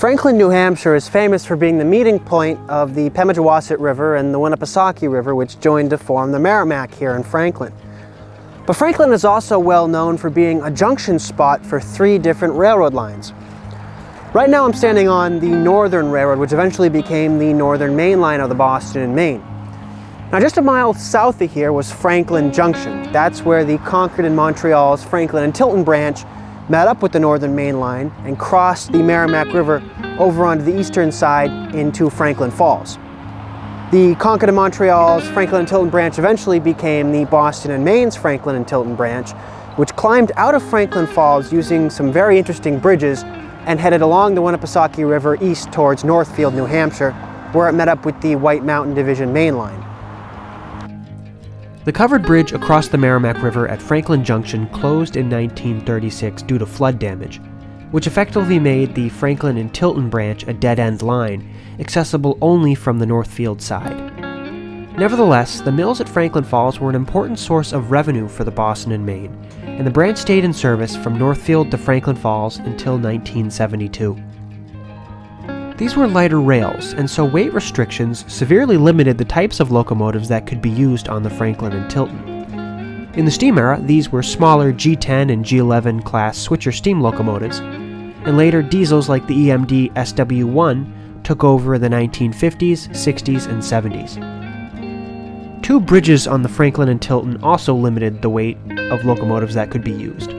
Franklin, New Hampshire is famous for being the meeting point of the Pemigewasset River and the Winnipesaukee River, which joined to form the Merrimack here in Franklin. But Franklin is also well known for being a junction spot for 3 different railroad lines. Right now I'm standing on the Northern Railroad, which eventually became the Northern Main Line of the Boston and Maine. Now just a mile south of here was Franklin Junction. That's where the Concord and Montreal's Franklin and Tilton Branch met up with the Northern Main Line and crossed the Merrimack River over onto the eastern side into Franklin Falls. The Concord and Montreal's Franklin and Tilton Branch eventually became the Boston and Maine's Franklin and Tilton Branch, which climbed out of Franklin Falls using some very interesting bridges and headed along the Winnipesaukee River east towards Northfield, New Hampshire, where it met up with the White Mountain Division Main Line. The covered bridge across the Merrimack River at Franklin Junction closed in 1936 due to flood damage, which effectively made the Franklin and Tilton Branch a dead-end line, accessible only from the Northfield side. Nevertheless, the mills at Franklin Falls were an important source of revenue for the Boston and Maine, and the branch stayed in service from Northfield to Franklin Falls until 1972. These were lighter rails, and so weight restrictions severely limited the types of locomotives that could be used on the Franklin and Tilton. In the steam era, these were smaller G10 and G11 class switcher steam locomotives, and later diesels like the EMD SW1 took over in the 1950s, 60s, and 70s. 2 bridges on the Franklin and Tilton also limited the weight of locomotives that could be used.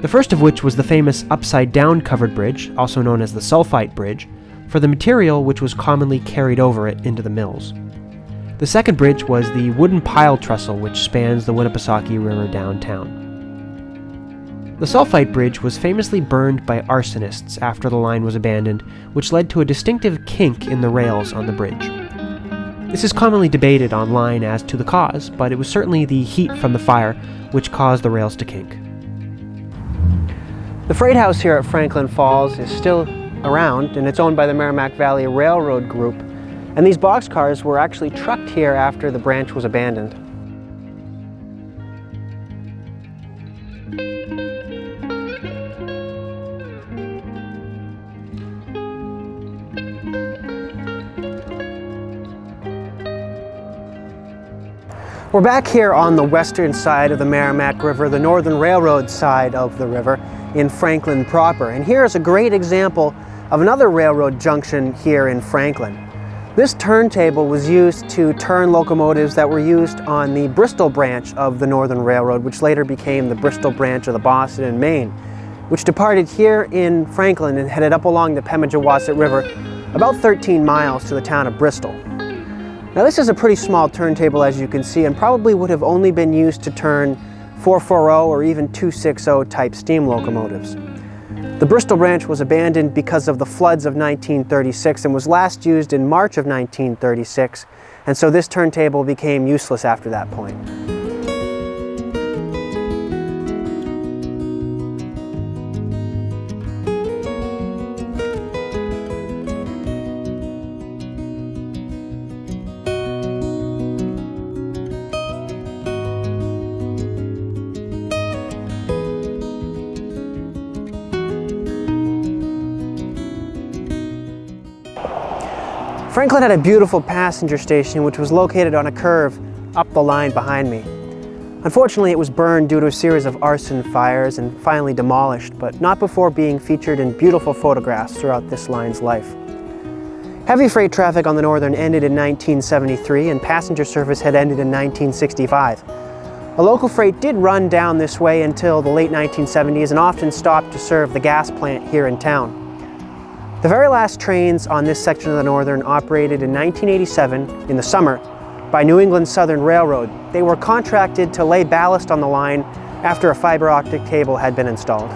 The first of which was the famous upside-down covered bridge, also known as the sulfite bridge, for the material which was commonly carried over it into the mills. The second bridge was the wooden pile trestle which spans the Winnipesaukee River downtown. The sulfite bridge was famously burned by arsonists after the line was abandoned, which led to a distinctive kink in the rails on the bridge. This is commonly debated online as to the cause, but it was certainly the heat from the fire which caused the rails to kink. The freight house here at Franklin Falls is still around, and it's owned by the Merrimack Valley Railroad Group, and these boxcars were actually trucked here after the branch was abandoned. We're back here on the western side of the Merrimack River, the Northern Railroad side of the river, in Franklin proper. And here's a great example of another railroad junction here in Franklin. This turntable was used to turn locomotives that were used on the Bristol branch of the Northern Railroad, which later became the Bristol branch of the Boston and Maine, which departed here in Franklin and headed up along the Pemigewasset River about 13 miles to the town of Bristol. Now this is a pretty small turntable, as you can see, and probably would have only been used to turn 440 or even 260 type steam locomotives. The Bristol branch was abandoned because of the floods of 1936 and was last used in March of 1936, and so this turntable became useless after that point. Franklin had a beautiful passenger station which was located on a curve up the line behind me. Unfortunately, it was burned due to a series of arson fires and finally demolished, but not before being featured in beautiful photographs throughout this line's life. Heavy freight traffic on the Northern ended in 1973 and passenger service had ended in 1965. A local freight did run down this way until the late 1970s and often stopped to serve the gas plant here in town. The very last trains on this section of the Northern operated in 1987 in the summer by New England Southern Railroad. They were contracted to lay ballast on the line after a fiber optic cable had been installed.